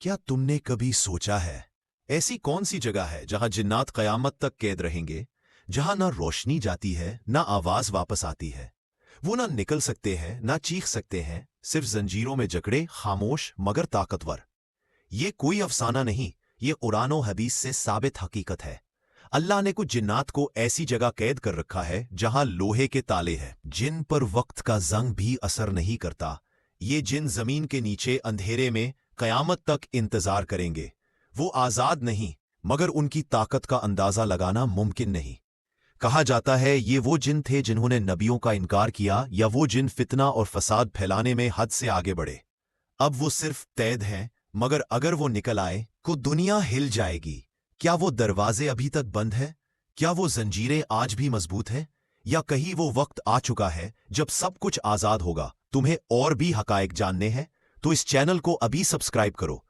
क्या तुमने कभी सोचा है ऐसी कौन सी जगह है जहां जिन्नात कयामत तक कैद रहेंगे, जहां ना रोशनी जाती है ना आवाज वापस आती है। वो ना निकल सकते हैं ना चीख सकते हैं, सिर्फ जंजीरों में जकड़े, खामोश मगर ताकतवर। ये कोई अफसाना नहीं, ये कुरान और हदीस से साबित हकीकत है। अल्लाह ने कुछ जिन्नात को ऐसी जगह कैद कर रखा है जहां लोहे के ताले हैं, जिन पर वक्त का जंग भी असर नहीं करता। ये जिन जमीन के नीचे अंधेरे में कयामत तक इंतजार करेंगे। वो आजाद नहीं, मगर उनकी ताकत का अंदाजा लगाना मुमकिन नहीं। कहा जाता है ये वो जिन थे जिन्होंने नबियों का इनकार किया, या वो जिन फितना और फसाद फैलाने में हद से आगे बढ़े। अब वो सिर्फ कैद हैं, मगर अगर वो निकल आए तो दुनिया हिल जाएगी। क्या वो दरवाजे अभी तक बंद हैं? क्या वो जंजीरें आज भी मजबूत हैं? या कहीं वो वक्त आ चुका है जब सब कुछ आजाद होगा? तुम्हें और भी हकायक जानने हैं तो इस चैनल को अभी सब्सक्राइब करो